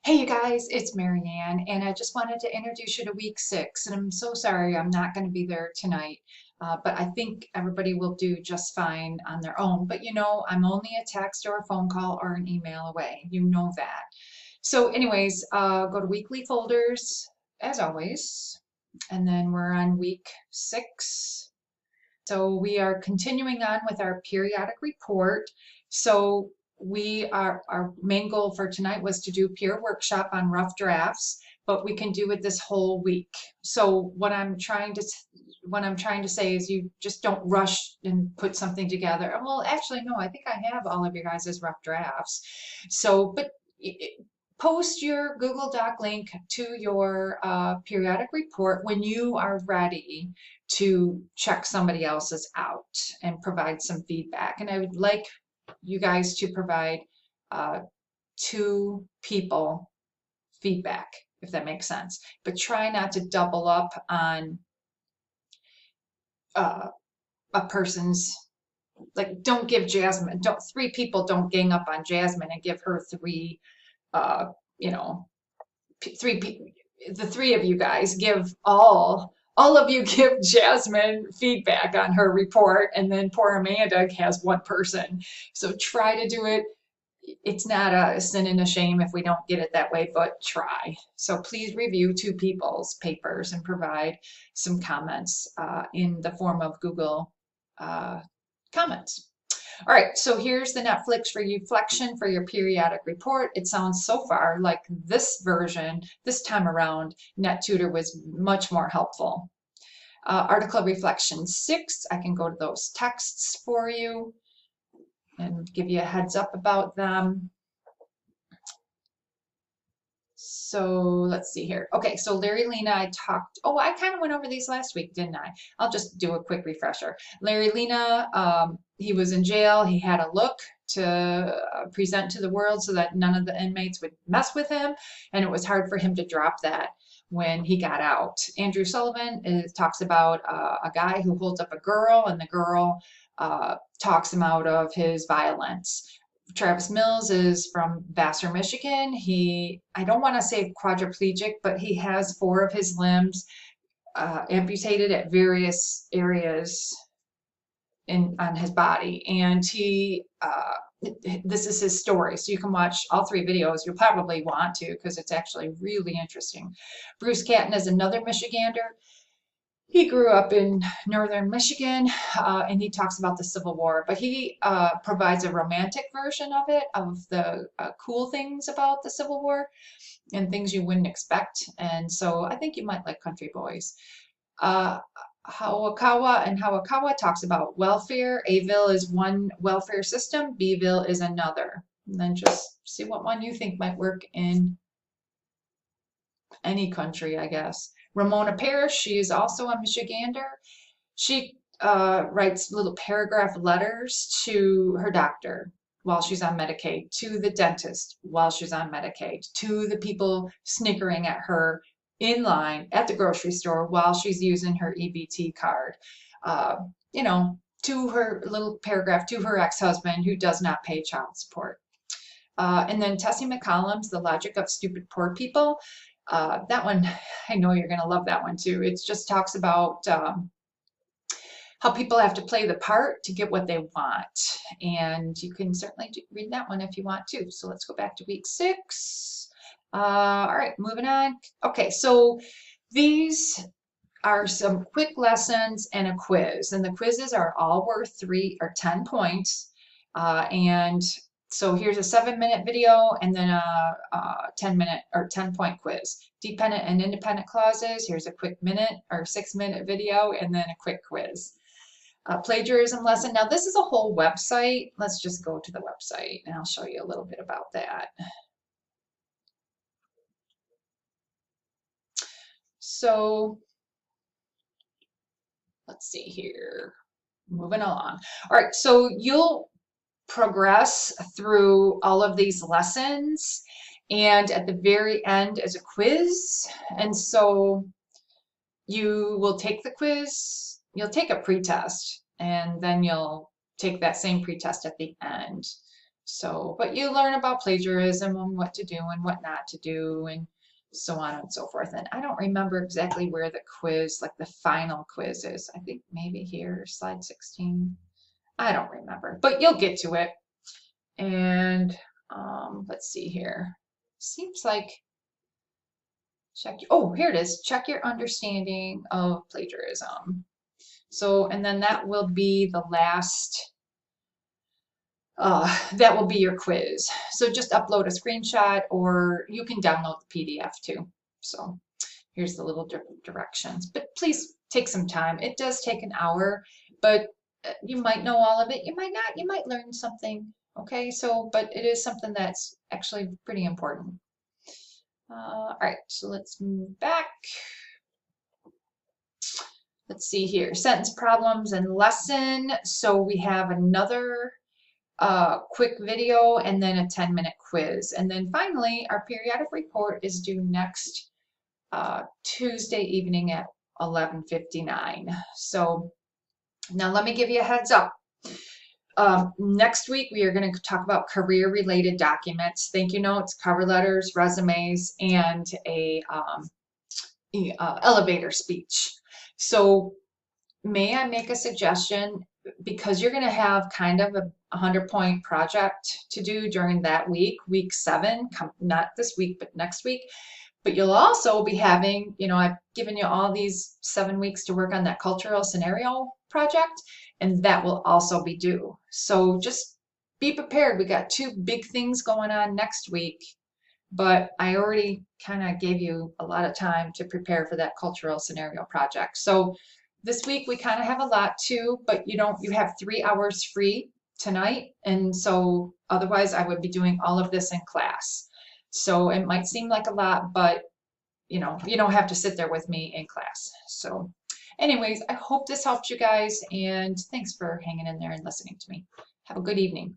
Hey, you guys, it's Marianne, and I just wanted to introduce you to week 6. And I'm so sorry I'm not going to be there tonight, but I think everybody will do just fine on their own. But I'm only a text or a phone call or an email away. You know that. So, anyways, go to weekly folders as always, and then we're on week 6. So we are continuing on with our periodic report. So our main goal for tonight was to do peer workshop on rough drafts, but we can do it this whole week. So what I'm trying to say is you just don't rush and put something together. Well, actually, no, I think I have all of your guys' rough drafts. So, but post your Google Doc link to your periodic report when you are ready to check somebody else's out and provide some feedback. And I would like you guys to provide uh, 2 people feedback, if that makes sense. But try not to double up on uh, a person's, like, don't give Jasmine, don't 3 people don't gang up on Jasmine and give her 3, uh, you know, 3 people. The 3 of you guys give all of you give Jasmine feedback on her report, and then poor Amanda has 1 person. So try to do it. It's not a sin and a shame if we don't get it that way, but try. So please review 2 people's papers and provide some comments in the form of Google comments. All right, so here's the Netflix reflection for your periodic report. It sounds so far like this version, this time around, NetTutor was much more helpful. Article reflection 6, I can go to those texts for you and give you a heads up about them. So let's see here. Okay, so Larry Lena, I kind of went over these last week, didn't I? I'll just do a quick refresher. Larry Lena, he was in jail. He had a look to present to the world so that none of the inmates would mess with him. And it was hard for him to drop that when he got out. Andrew Sullivan talks about a guy who holds up a girl, and the girl talks him out of his violence. Travis Mills is from Vassar, Michigan. I don't want to say quadriplegic, but he has 4 of his limbs amputated at various areas on his body. And this is his story. So you can watch all 3 videos. You'll probably want to, because it's actually really interesting. Bruce Catton is another Michigander. He grew up in northern Michigan, and he talks about the Civil War, but he provides a romantic version of it, of the cool things about the Civil War and things you wouldn't expect. And so I think you might like Country Boys. Hawakawa talks about welfare. A-ville is one welfare system, B-ville is another. And then just see what one you think might work in any country, I guess. Ramona Parrish, she is also a Michigander. She writes little paragraph letters to her doctor while she's on Medicaid, to the dentist while she's on Medicaid, to the people snickering at her in line at the grocery store while she's using her EBT card. To her little paragraph to her ex-husband who does not pay child support. And then Tessie McCollum's The Logic of Stupid Poor People. That one, I know you're going to love that one too. It just talks about how people have to play the part to get what they want. And you can certainly read that one if you want to. So let's go back to week 6. All right, moving on. Okay, so these are some quick lessons and a quiz. And the quizzes are all worth 3 or 10 points. And so here's a 7-minute video and then a 10-minute or 10-point quiz. Dependent and independent clauses. Here's a quick minute or 6-minute video and then a quick quiz. Plagiarism lesson. Now this is a whole website. Let's just go to the website and I'll show you a little bit about that. So let's see here. Moving along. All right, so you'll progress through all of these lessons, and at the very end is a quiz. And so you will take the quiz, you'll take a pretest, and then you'll take that same pretest at the end. So, but you learn about plagiarism and what to do and what not to do and so on and so forth. And I don't remember exactly where the quiz, like the final quiz is. I think maybe here, slide 16. I don't remember, but you'll get to it. And let's see here. Seems like oh, here it is. Check your understanding of plagiarism. So, and then that will be the last, that will be your quiz. So just upload a screenshot or you can download the PDF too. So here's the little directions, but please take some time. It does take an hour, but you might know all of it. You might not, you might learn something. Okay, so, but it is something that's actually pretty important. All right, so let's move back. Let's see here, sentence problems and lesson. So we have another quick video and then a 10-minute quiz. And then finally, our periodic report is due next Tuesday evening at 11:59. So now let me give you a heads up. Next week, we are going to talk about career-related documents, thank you notes, cover letters, resumes, and a elevator speech. So may I make a suggestion? Because you're going to have kind of a 100-point project to do during that week, week 7, not this week, but next week. But you'll also be having, you know, I've given you all these 7 weeks to work on that cultural scenario project, and that will also be due. So just be prepared. We got 2 big things going on next week, but I already kind of gave you a lot of time to prepare for that cultural scenario project. So this week we kind of have a lot too, but you have 3 hours free tonight. And so otherwise I would be doing all of this in class. So it might seem like a lot, but you know, you don't have to sit there with me in class. So anyways, I hope this helped you guys, and thanks for hanging in there and listening to me. Have a good evening.